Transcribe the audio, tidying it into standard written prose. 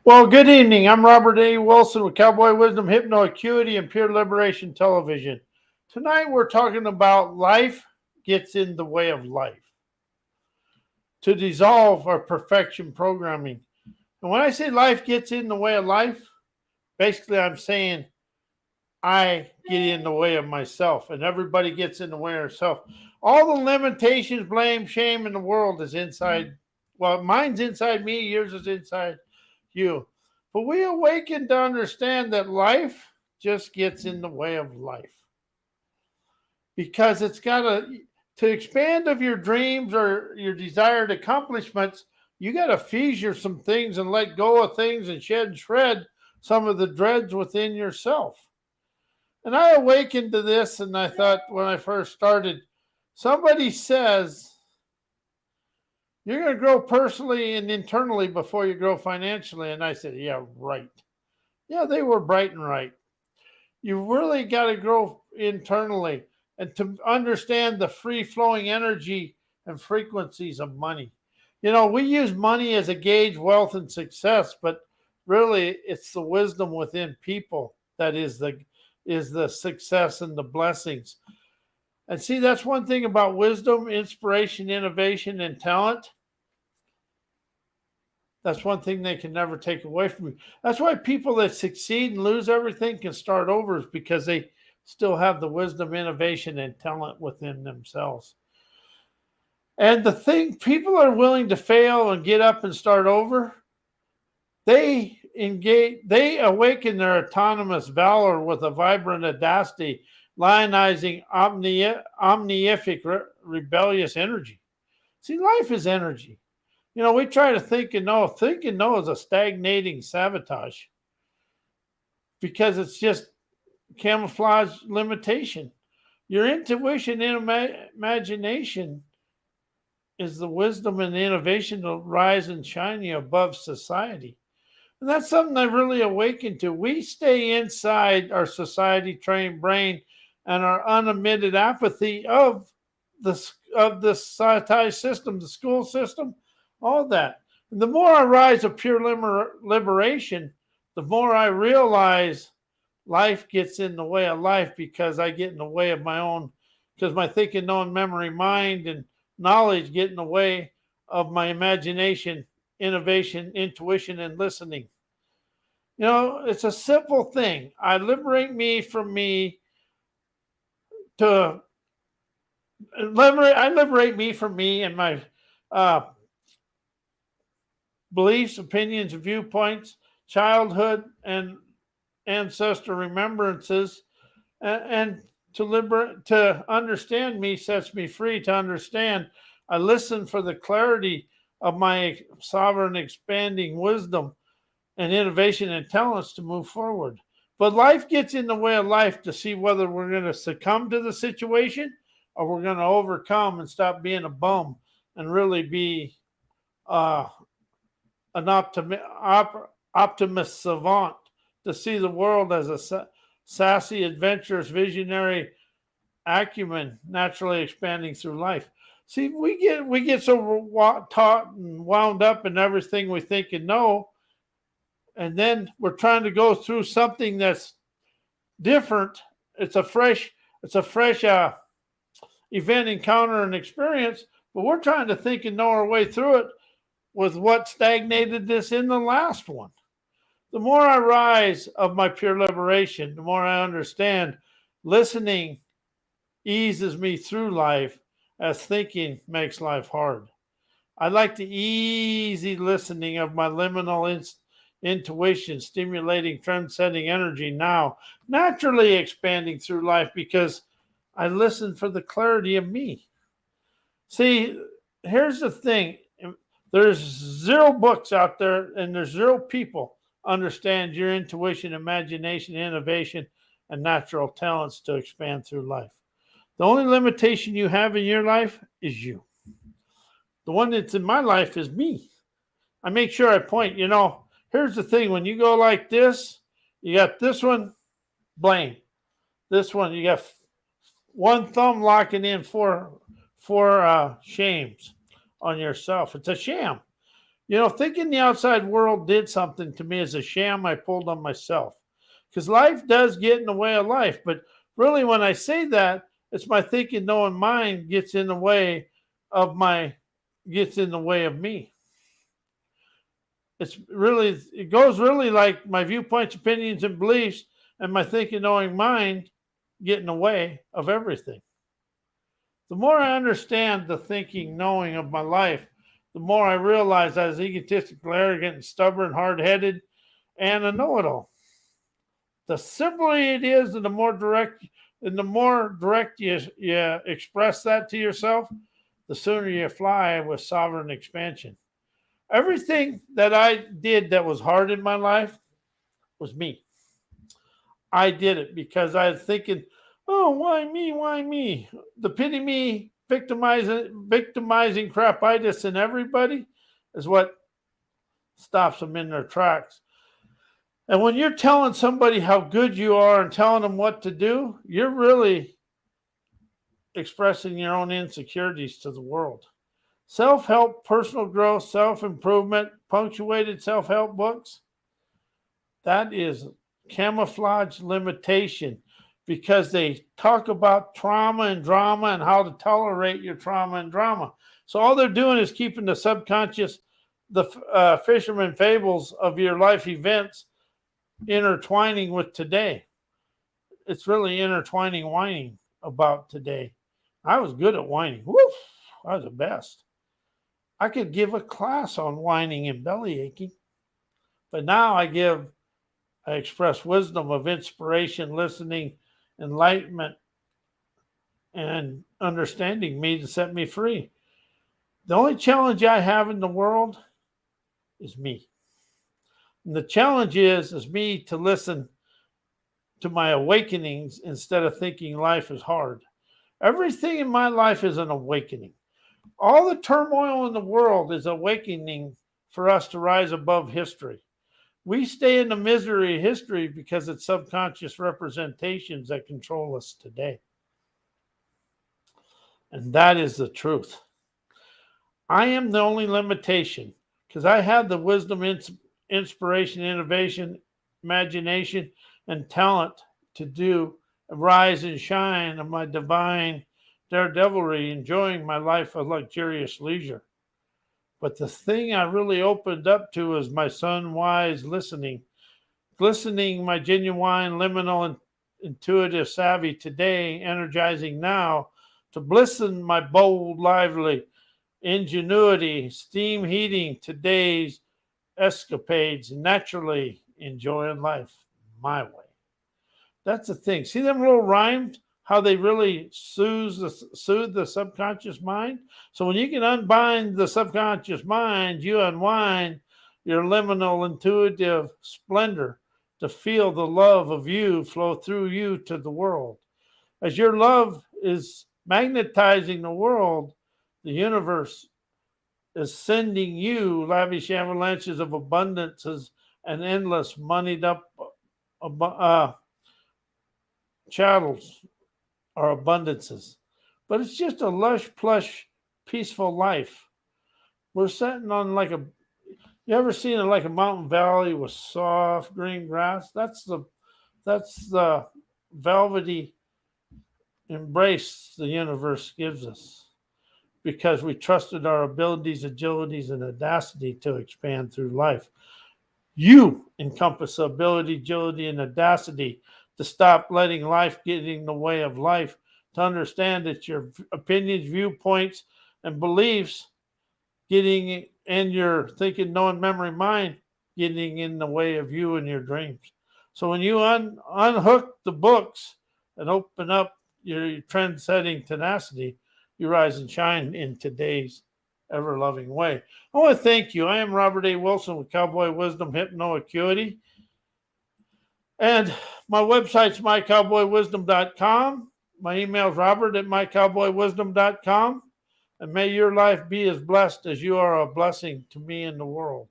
Well, good evening. I'm Robert A. Wilson with Cowboy Wisdom, Hypno Acuity, and Pure Liberation Television. Tonight we're talking about life gets in the way of life to dissolve our perfection programming. And when I say life gets in the way of life, basically I'm saying I get in the way of myself, and everybody gets in the way of herself. All the limitations, blame, shame in the world is inside. Well, mine's inside me, yours is inside you. But we awaken to understand that life just gets in the way of life because it's got to expand of your dreams or your desired accomplishments. You got to fissure some things and let go of things and shed and shred some of the dreads within yourself. And I awakened to this, and I thought when I first started, somebody says you're going to grow personally and internally before you grow financially. And I said, yeah, right. Yeah, they were bright and right. You really got to grow internally and to understand the free flowing energy and frequencies of money. You know, we use money as a gauge, wealth, and success, but really it's the wisdom within people that is the success and the blessings. And see, that's one thing about wisdom, inspiration, innovation, and talent. That's one thing they can never take away from you. That's why people that succeed and lose everything can start over, is because they still have the wisdom, innovation, and talent within themselves. And the thing, people are willing to fail and get up and start over. They awaken their autonomous valor with a vibrant audacity, lionizing omnific rebellious energy. See, life is energy. You know, we try to think and know. Think and know is a stagnating sabotage because it's just camouflage limitation. Your intuition and imagination is the wisdom and innovation to rise and shine you above society. And that's something I really awakened to. We stay inside our society trained brain and our unemitted apathy of the society system, the school system, all that. And the more I rise of pure liberation, the more I realize life gets in the way of life because I get in the way of my own, because my thinking, knowing, memory, mind, and knowledge get in the way of my imagination, innovation, intuition, and listening. You know, it's a simple thing. To I liberate me from me and my uh, beliefs, opinions, viewpoints, childhood, and ancestor remembrances, and to understand me sets me free to understand. I listen for the clarity of my sovereign expanding wisdom and innovation and talents to move forward. But life gets in the way of life to see whether we're going to succumb to the situation or we're going to overcome and stop being a bum and really be uh, an optimist savant to see the world as a sassy, adventurous, visionary acumen naturally expanding through life. See, we get so taught and wound up in everything we think and know, and then we're trying to go through something that's different. It's a fresh event, encounter, and experience, but we're trying to think and know our way through it with what stagnated this in the last one. The more I rise of my pure liberation, the more I understand listening eases me through life as thinking makes life hard. I like the easy listening of my liminal intuition, stimulating, transcending energy now, naturally expanding through life because I listen for the clarity of me. See, here's the thing, there's zero books out there and there's zero people understand your intuition, imagination, innovation, and natural talents to expand through life. The only limitation you have in your life is you. The one that's in my life is me. I make sure I point, here's the thing. When you go like this, you got this one, blame. This one, you got one thumb locking in four shames on yourself. It's a sham. Thinking the outside world did something to me is a sham I pulled on myself. Because life does get in the way of life. But really, when I say that, it's my thinking, knowing mind gets in the way of me. It goes really like my viewpoints, opinions, and beliefs, and my thinking, knowing mind get in the way of everything. The more I understand the thinking, knowing of my life, the more I realize I was egotistical, arrogant, and stubborn, hard headed, and a know it all. The simpler it is, and the more direct you express that to yourself, the sooner you fly with sovereign expansion. Everything that I did that was hard in my life was me. I did it because I was thinking, oh, why me? Why me? The pity me, victimizing crapitis in everybody is what stops them in their tracks. And when you're telling somebody how good you are and telling them what to do, you're really expressing your own insecurities to the world. Self help, personal growth, self improvement, punctuated self help books, that is camouflage limitation because they talk about trauma and drama and how to tolerate your trauma and drama. So all they're doing is keeping the subconscious, the fisherman fables of your life events intertwining with today. It's really intertwining whining about today. I was good at whining. Woof, I was the best. I could give a class on whining and belly aching, but now I express wisdom of inspiration, listening, enlightenment, and understanding me to set me free. The only challenge I have in the world is me. And the challenge is me to listen to my awakenings instead of thinking life is hard. Everything in my life is an awakening. All the turmoil in the world is awakening for us to rise above history. We stay in the misery of history because it's subconscious representations that control us today. And that is the truth. I am the only limitation because I have the wisdom, inspiration, innovation, imagination, and talent to rise and shine of my divine daredevilry, enjoying my life of luxurious leisure. But the thing I really opened up to is my son wise listening, glistening my genuine liminal and intuitive savvy today, energizing now to blisten my bold, lively ingenuity, steam heating today's escapades, naturally enjoying life my way. That's the thing. See them little rhymes? How they really soothe the subconscious mind? So when you can unbind the subconscious mind, you unwind your liminal intuitive splendor to feel the love of you flow through you to the world. As your love is magnetizing the world, the universe is sending you lavish avalanches of abundances and endless moneyed up chattels or abundances. But it's just a lush, plush, peaceful life. We're sitting on you ever seen it like a mountain valley with soft green grass? That's the velvety embrace the universe gives us because we trusted our abilities, agilities, and audacity to expand through life. You encompass ability, agility, and audacity to stop letting life get in the way of life, to understand that your opinions, viewpoints, and beliefs getting in your thinking, knowing, memory, mind, getting in the way of you and your dreams. So when you unhook the books and open up your trend-setting tenacity, you rise and shine in today's ever-loving way. I want to thank you. I am Robert A. Wilson with Cowboy Wisdom Hypno Acuity. And my website's mycowboywisdom.com. My email is robert@mycowboywisdom.com. And may your life be as blessed as you are a blessing to me and the world.